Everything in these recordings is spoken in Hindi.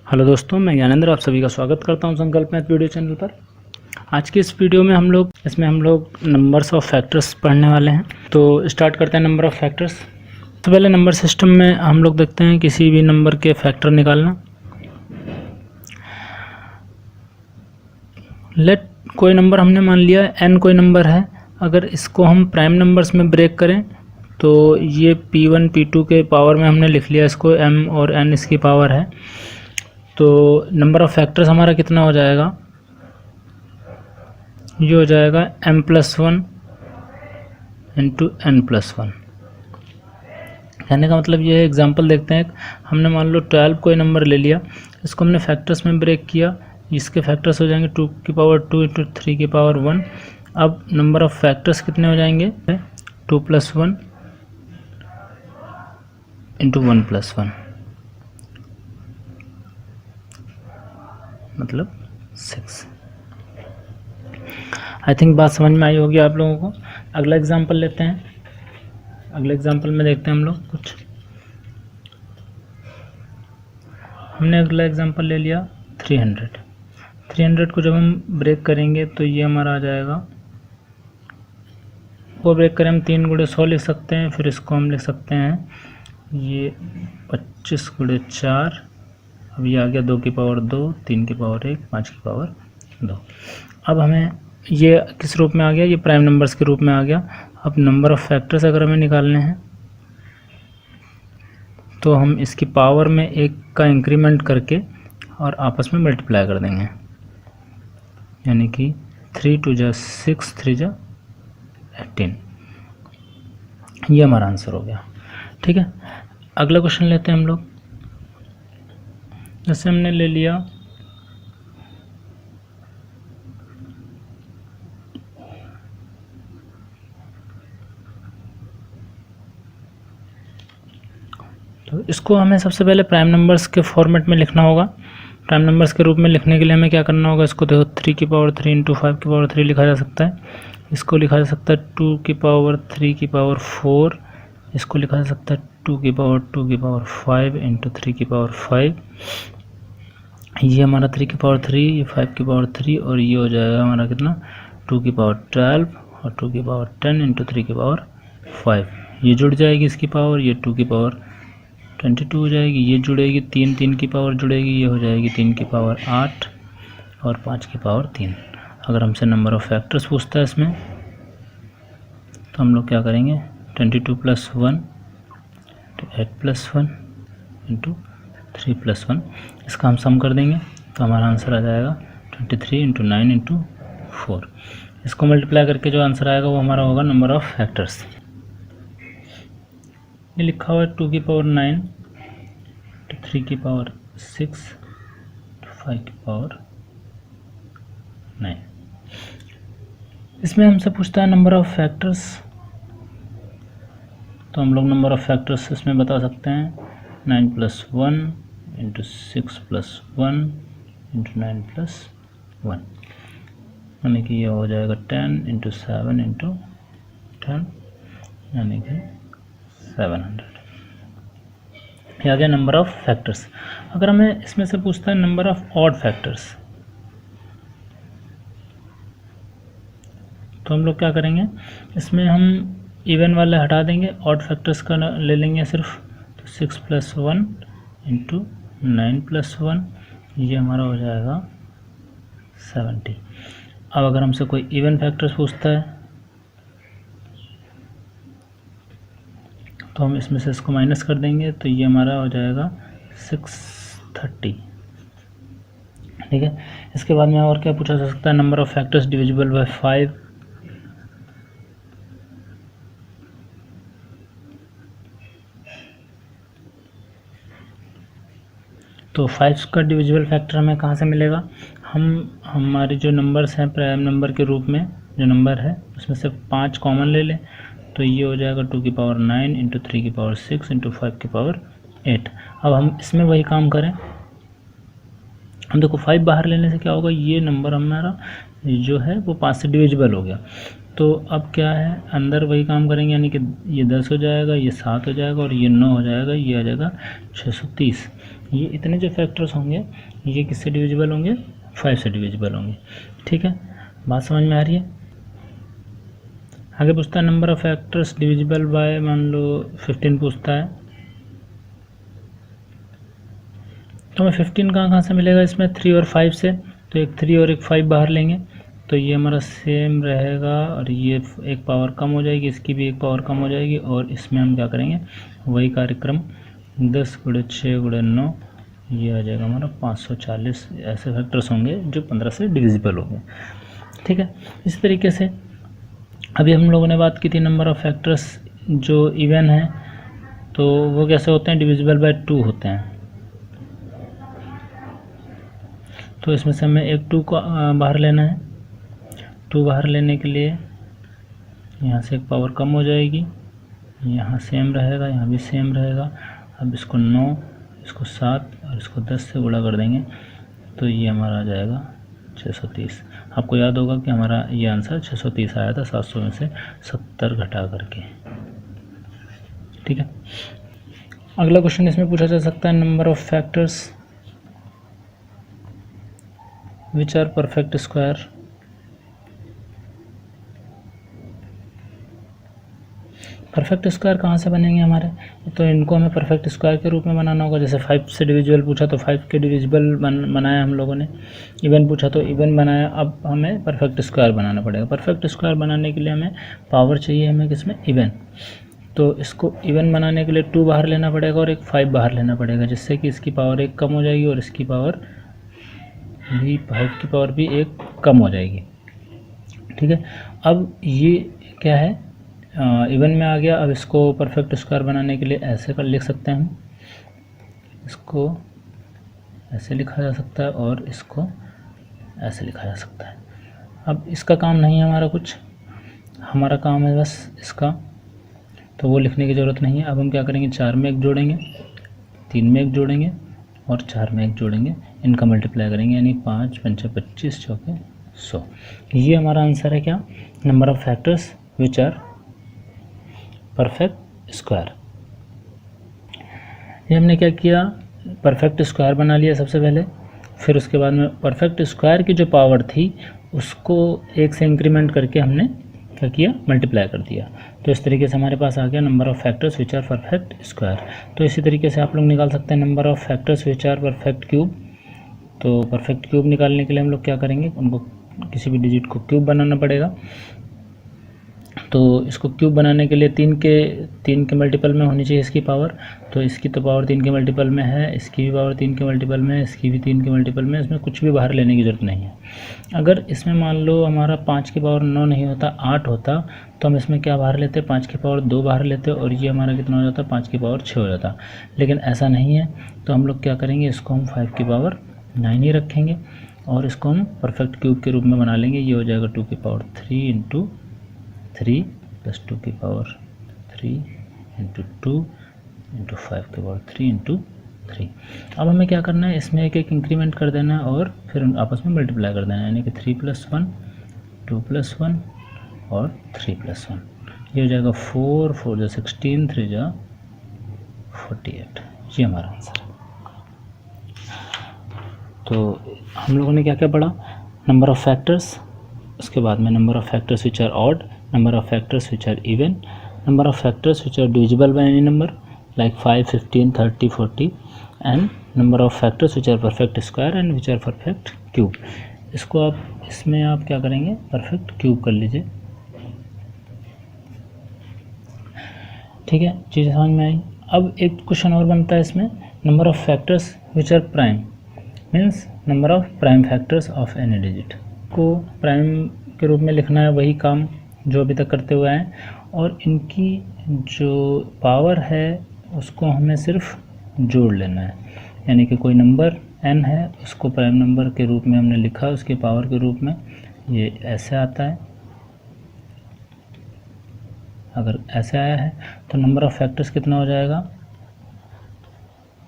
हेलो दोस्तों, मैं ज्ञानेंद्र आप सभी का स्वागत करता हूं संकल्प मैथ वीडियो चैनल पर। आज की इस वीडियो में हम लोग नंबर्स ऑफ फैक्टर्स पढ़ने वाले हैं। तो स्टार्ट करते हैं नंबर ऑफ फैक्टर्स। तो पहले नंबर सिस्टम में हम लोग देखते हैं किसी भी नंबर के फैक्टर निकालना। लेट कोई नंबर हमने मान लिया n कोई नंबर है। अगर इसको हम प्राइम नंबर्स में ब्रेक करें तो ये p1 p2 के पावर में हमने लिख लिया इसको, m और n इसकी पावर है। तो नंबर ऑफ फैक्टर्स हमारा कितना हो जाएगा, ये हो जाएगा m+1 इंटू n+1। कहने का मतलब ये है, एग्जांपल देखते हैं। हमने मान लो 12 कोई नंबर ले लिया, इसको हमने फैक्टर्स में ब्रेक किया, इसके फैक्टर्स हो जाएंगे 2 की पावर 2 इंटू 3 की पावर 1। अब नंबर ऑफ फैक्टर्स कितने हो जाएंगे, 2+1 इंटू 1+1 मतलब 6। आई थिंक बात समझ में आई होगी आप लोगों को। अगला एग्जांपल लेते हैं। अगले एग्जांपल में देखते हैं हम लोग कुछ। हमने अगला एग्जांपल ले लिया 300 को जब हम ब्रेक करेंगे तो ये हमारा आ जाएगा, वो ब्रेक करें हम 3 × 100 लिख सकते हैं। फिर इसको हम लिख सकते हैं ये 25 × 4। अब ये आ गया 2 की पावर 2, 3 की पावर 1, 5 की पावर 2। अब हमें ये किस रूप में आ गया, ये प्राइम नंबर्स के रूप में आ गया। अब नंबर ऑफ फैक्टर्स अगर हमें निकालने हैं तो हम इसकी पावर में 1 का इंक्रीमेंट करके और आपस में मल्टीप्लाई कर देंगे, यानी कि 3 × 2 = 6, 3 × 18। ये हमारा आंसर हो गया। ठीक है, अगला क्वेश्चन लेते हैं हम लोग। जैसे हमने ले लिया तो इसको हमें सबसे पहले प्राइम नंबर्स के फॉर्मेट में लिखना होगा। प्राइम नंबर्स के रूप में लिखने के लिए हमें क्या करना होगा, इसको देखो 3 की पावर 3 इंटू 5 की पावर 3 लिखा जा सकता है। इसको लिखा जा सकता है 2 की पावर 3 की पावर 4। इसको लिखा जा सकता है 2 की पावर 2 की पावर 5 इंटू 3 की पावर 5। ये हमारा 3 की पावर 3, ये 5 की पावर 3, और ये हो जाएगा हमारा कितना, 2 की पावर 12 और 2 की पावर 10 इंटू 3 की पावर 5। ये जुड़ जाएगी इसकी पावर, ये 2 की पावर 22 हो जाएगी। ये जुड़ेगी 3 की पावर जुड़ेगी, ये हो जाएगी 3 की पावर 8 और 5 की पावर 3। अगर हमसे नंबर ऑफ फैक्टर्स पूछता है इसमें तो हम लोग क्या करेंगे, 22 + 1 तो 8 + 1 इंटू 3 + 1, इसका हम सम कर देंगे तो हमारा आंसर आ जाएगा 23 × 9 इंटू 4। इसको मल्टीप्लाई करके जो आंसर आएगा वो हमारा होगा नंबर ऑफ फैक्टर्स। ये लिखा हुआ है 2 की पावर 9 तो 3 की पावर 6 तो 5 की पावर 9। इसमें हमसे पूछता है नंबर ऑफ फैक्टर्स, तो हम लोग नंबर ऑफ फैक्टर्स इसमें बता सकते हैं 9 + 1 इंटू 6 + 1 इंटू 9 + 1, यानी कि ये हो जाएगा 10 इंटू 7 इंटू 10, यानी कि 700। ये आ गया नंबर ऑफ फैक्टर्स। अगर हमें इसमें से पूछता है नंबर ऑफ ऑड फैक्टर्स तो हम लोग क्या करेंगे, इसमें हम इवन वाले हटा देंगे, ऑड फैक्टर्स का ले लेंगे सिर्फ। तो 6 + 1 इंटू 9 + 1, ये हमारा हो जाएगा 70। अब अगर हमसे कोई इवन फैक्टर्स पूछता है तो हम इसमें से इसको माइनस कर देंगे, तो ये हमारा हो जाएगा 630। ठीक है, इसके बाद में और क्या पूछा जा सकता है, number of factors divisible by 5। तो 5 का डिविजिबल फैक्टर हमें कहाँ से मिलेगा, हम हमारे जो नंबर्स हैं प्राइम नंबर के रूप में जो नंबर है उसमें से 5 कॉमन ले लें, तो ये हो जाएगा 2 की पावर 9 इंटू 3 की पावर 6 इंटू 5 की पावर 8। अब हम इसमें वही काम करें, हम देखो 5 बाहर लेने से क्या होगा, ये नंबर हमारा जो है वो 5 से डिविजिबल हो गया। तो अब क्या है, अंदर वही काम करेंगे, यानी कि ये 10 हो जाएगा, ये 7 हो जाएगा और ये 9 हो जाएगा, ये आ जाएगा 630। ये इतने जो फैक्टर्स होंगे ये किससे डिविजिबल होंगे, 5 से डिविजिबल होंगे। ठीक है, बात समझ में आ रही है। आगे पूछता है number of factors divisible by, मान लो 15 पूछता है, तो हमें 15 कहाँ से मिलेगा, इसमें 3 और 5 से, तो एक 3 और एक 5 बाहर लेंगे तो ये हमारा सेम रहेगा, और ये एक पावर कम हो जाएगी, इसकी भी एक पावर कम हो जाएगी, और इसमें हम क्या करेंगे वही कार्यक्रम 10 × 6 × 9, ये आ जाएगा हमारा 540 ऐसे फैक्टर्स होंगे जो 15 से डिविजिबल होंगे। ठीक है, इस तरीके से अभी हम लोगों ने बात की थी नंबर ऑफ़ फैक्टर्स जो इवन है तो वो कैसे होते हैं, डिविजिबल बाय 2 होते हैं। तो इसमें से हमें एक 2 को बाहर लेना है, 2 बाहर लेने के लिए यहाँ से एक पावर कम हो जाएगी, यहाँ सेम रहेगा, यहाँ भी सेम रहेगा। अब इसको 9, इसको 7 और इसको 10 से गुणा कर देंगे तो ये हमारा आ जाएगा 630। आपको याद होगा कि हमारा ये आंसर 630 आया था 700 में से 70 घटा करके। ठीक है, अगला क्वेश्चन इसमें पूछा जा सकता है number of factors which are perfect square. Perfect square कहाँ से बनेंगे हमारे, तो इनको हमें परफेक्ट स्क्वायर के रूप में बनाना होगा। जैसे 5 से डिविजिबल पूछा तो 5 के डिविजिबल बनाया हम लोगों ने, इवन पूछा तो इवन बनाया, अब हमें परफेक्ट स्क्वायर बनाना पड़ेगा। परफेक्ट स्क्वायर बनाने के लिए हमें पावर चाहिए, हमें किसमें, इवन। तो इसको इवन बनाने के लिए 2 बाहर लेना पड़ेगा और एक 5 बाहर लेना पड़ेगा, जिससे कि इसकी पावर 1 कम हो जाएगी और इसकी पावर भी 5 की पावर भी 1 कम हो जाएगी। ठीक है, अब ये क्या है, इवन में आ गया। अब इसको परफेक्ट स्क्वायर बनाने के लिए ऐसे कर लिख सकते हैं हम, इसको ऐसे लिखा जा सकता है और इसको ऐसे लिखा जा सकता है। अब इसका काम नहीं है हमारा कुछ, हमारा काम है बस इसका, तो वो लिखने की ज़रूरत नहीं है। अब हम क्या करेंगे, 4 में 1 जोड़ेंगे, 3 में 1 जोड़ेंगे और 4 में 1 जोड़ेंगे, इनका मल्टीप्लाई करेंगे, यानी 5 × 5 = 25, 4 × 100। ये हमारा आंसर है क्या, number of factors which are perfect square. ये हमने क्या किया, परफेक्ट स्क्वायर बना लिया सबसे पहले, फिर उसके बाद में परफेक्ट स्क्वायर की जो पावर थी उसको 1 से इंक्रीमेंट करके हमने क्या किया, मल्टीप्लाई कर दिया। तो इस तरीके से हमारे पास आ गया number of factors which are perfect square. तो इसी तरीके से आप लोग निकाल सकते हैं number of factors which are perfect cube. तो परफेक्ट क्यूब निकालने के लिए हम लोग क्या करेंगे, उनको किसी भी डिजिट को क्यूब बनाना पड़ेगा। तो इसको क्यूब बनाने के लिए 3 के मल्टीपल में होनी चाहिए इसकी पावर, तो इसकी तो पावर 3 के मल्टीपल में है, इसकी भी पावर 3 के मल्टीपल में है, इसकी भी 3 के मल्टीपल में, इसमें कुछ भी बाहर लेने की ज़रूरत नहीं है। अगर इसमें मान लो हमारा 5 की पावर 9 नहीं होता, 8 होता, तो हम इसमें क्या बाहर लेते, 5 की पावर 2 बाहर लेते और ये हमारा कितना हो जाता, 5 की पावर 6 हो जाता। लेकिन ऐसा नहीं है, तो हम लोग क्या करेंगे, इसको हम 5 की पावर 9 ही रखेंगे और इसको हम परफेक्ट क्यूब के रूप में बना लेंगे। ये हो जाएगा 2 की पावर 3 × 3 + 2 की पावर 3 × 2 × 5 की पावर 3 × 3। अब हमें क्या करना है, इसमें एक इंक्रीमेंट कर देना है और फिर आपस में मल्टीप्लाई कर देना है, यानी कि 3 + 1 2 + 1 और 3 + 1। ये हो जाएगा 4 4 × 16 3 × 48। ये हमारा आंसर है। तो हम लोगों ने क्या क्या पढ़ा, नंबर ऑफ़ फैक्टर्स, उसके बाद में number of factors which are odd, number of factors which are even, number of factors which are divisible by any number like 5 15 30 40, and number of factors which are perfect square and which are perfect cube। इसको आप इसमें आप क्या करेंगे, परफेक्ट क्यूब कर लीजिए। ठीक है, चीज़ें समझ में आई। अब एक क्वेश्चन और बनता है इसमें, number of factors which are prime, means number of prime factors of any digit को प्राइम के रूप में लिखना है, वही काम जो अभी तक करते हुए हैं, और इनकी जो पावर है उसको हमें सिर्फ जोड़ लेना है। यानी कि कोई नंबर n है, उसको प्राइम नंबर के रूप में हमने लिखा, उसके पावर के रूप में, ये ऐसे आता है। अगर ऐसे आया है तो नंबर ऑफ़ फैक्टर्स कितना हो जाएगा,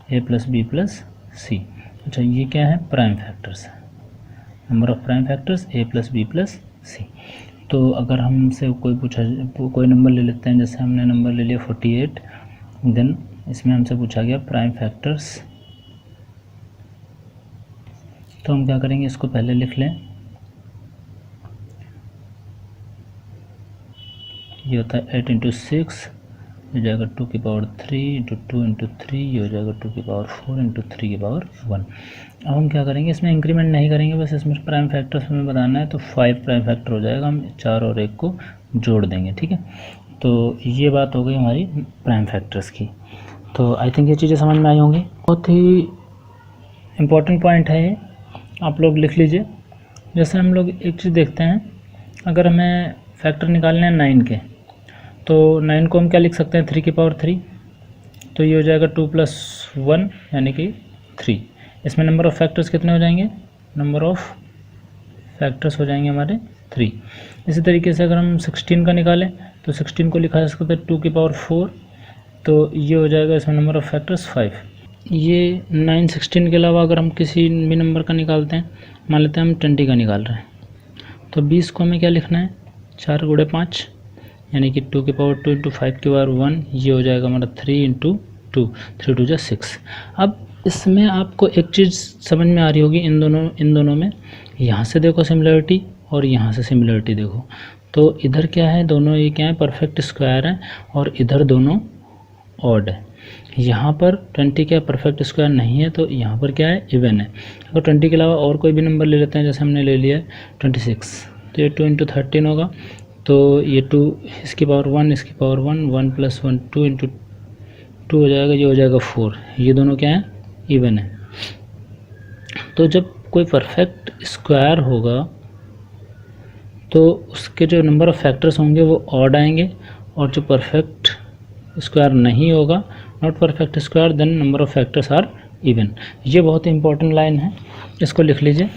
a + b + c। अच्छा, ये क्या है, प्राइम फैक्टर्स है, number of prime factors a + b + c। तो अगर हमसे कोई नंबर ले लेते हैं, जैसे हमने नंबर ले लिया 48, देन इसमें हमसे पूछा गया प्राइम फैक्टर्स तो हम क्या करेंगे, इसको पहले लिख लें। ये होता है 8 × 6, हो जाएगा 2 की पावर 3 × 2 × 3, ये हो जाएगा 2 की पावर 4 × 3 की पावर 1। अब हम क्या करेंगे, इसमें इंक्रीमेंट नहीं करेंगे, बस इसमें प्राइम फैक्टर्स हमें बताना है। तो 5 प्राइम फैक्टर हो जाएगा, हम 4 और 1 को जोड़ देंगे। ठीक है, तो ये बात हो गई हमारी प्राइम फैक्टर्स की। तो आई थिंक ये चीज़ें समझ में आई होंगी। बहुत ही इम्पोर्टेंट पॉइंट है ये, आप लोग लिख लीजिए। जैसे हम लोग एक चीज़ देखते हैं, अगर हमें फैक्टर निकालने हैं 9 के, तो 9 को हम क्या लिख सकते हैं, 3 की पावर 3। तो ये हो जाएगा 2 + 1 यानी कि 3। इसमें नंबर ऑफ़ फैक्टर्स कितने हो जाएंगे, नंबर ऑफ़ फैक्टर्स हो जाएंगे हमारे 3। इसी तरीके से अगर हम 16 का निकालें तो 16 को लिखा जा सकता है 2 की पावर 4। तो ये हो जाएगा इसमें नंबर ऑफ़ फैक्टर्स 5। ये 9, 16 के अलावा अगर हम किसी भी नंबर का निकालते हैं, मान लेते हैं हम 20 का निकाल रहे हैं, तो 20 को हमें क्या लिखना है, 4 × 5 यानी कि 2 की पावर 2 × 5 की पावर 1। ये हो जाएगा हमारा 3 × 2, 3 × 2 = 6। अब इसमें आपको एक चीज़ समझ में आ रही होगी, इन दोनों में, यहाँ से देखो सिमिलरिटी और यहाँ से सिमिलरिटी देखो। तो इधर क्या है, दोनों ये क्या है, परफेक्ट स्क्वायर है, और इधर दोनों ऑड है। यहाँ पर 20 क्या परफेक्ट स्क्वायर नहीं है, तो यहाँ पर क्या है, इवन है। अगर 20 के अलावा और कोई भी नंबर ले लेते हैं, जैसे हमने ले लिया है 26, तो ये 2 × 13 होगा। तो ये 2, इसकी पावर 1, इसकी पावर 1, 1 + 1 2 × 2 हो जाएगा, ये हो जाएगा 4। ये दोनों क्या है, इवन है। तो जब कोई परफेक्ट स्क्वायर होगा तो उसके जो नंबर ऑफ़ फैक्टर्स होंगे वो ऑड आएंगे, और जो परफेक्ट स्क्वायर नहीं होगा, not perfect square, then number of factors are even. ये बहुत ही इंपॉर्टेंट लाइन है, इसको लिख लीजिए।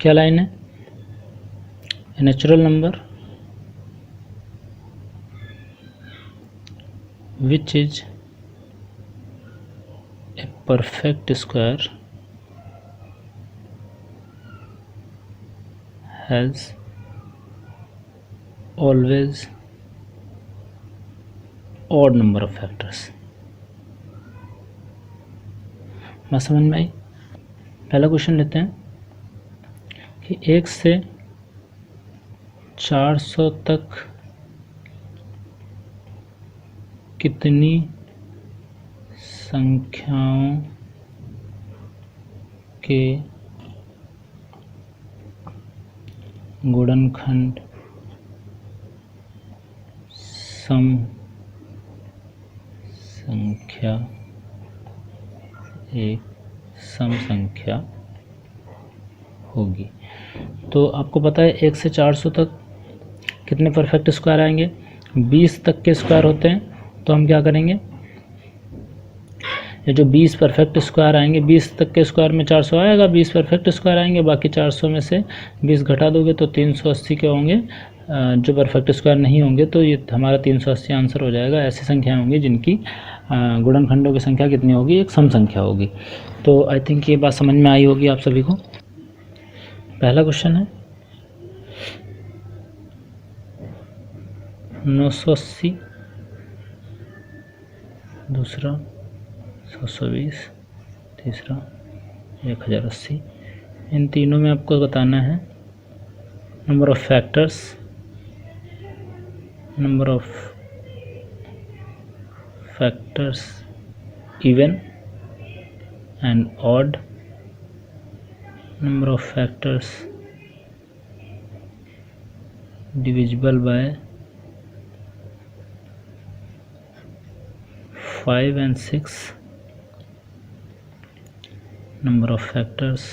क्या लाइन है, a natural number which is a perfect square has always odd number of factors। बात समझ में आई। पहला क्वेश्चन लेते हैं कि 1 से 400 तक कितनी संख्याओं के गुणनखंड सम संख्या एक सम संख्या होगी। तो आपको पता है 1 से 400 तक कितने परफेक्ट स्क्वायर आएंगे, 20 तक के स्क्वायर होते हैं। तो हम क्या करेंगे, ये जो 20 परफेक्ट स्क्वायर आएंगे, 20 तक के स्क्वायर में 400 आएगा, 20 परफेक्ट स्क्वायर आएंगे, बाकी 400 में से 20 घटा दोगे तो 380 के होंगे जो परफेक्ट स्क्वायर नहीं होंगे। तो ये हमारा 380 आंसर हो जाएगा। ऐसी संख्याएं होंगी जिनकी गुणनखंडों की संख्या कितनी होगी, एक सम संख्या होगी। तो आई थिंक ये बात समझ में आई होगी आप सभी को। पहला क्वेश्चन है 980, दूसरा 720, तीसरा 1080। इन तीनों में आपको बताना है number of factors, number of factors even and odd, number of factors divisible by 5 and 6, number of factors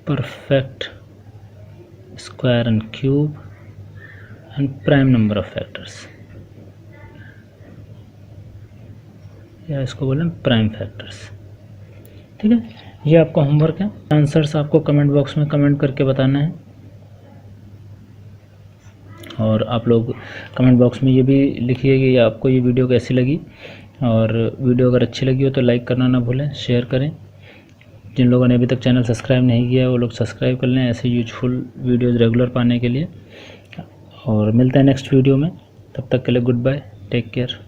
perfect square and cube, and prime number of factors, या इसको बोलें प्राइम फैक्टर्स। ठीक है, ये आपका होमवर्क है। आंसर्स आपको कमेंट बॉक्स में कमेंट करके बताना है, और आप लोग कमेंट बॉक्स में ये भी लिखिए कि आपको ये वीडियो कैसी लगी, और वीडियो अगर अच्छी लगी हो तो लाइक करना ना भूलें, शेयर करें। जिन लोगों ने अभी तक चैनल सब्सक्राइब नहीं किया वो लोग सब्सक्राइब कर लें ऐसे यूजफुल वीडियोज़ रेगुलर पाने के लिए। और मिलते हैं नेक्स्ट वीडियो में। तब तक के लिए गुड बाय, टेक केयर।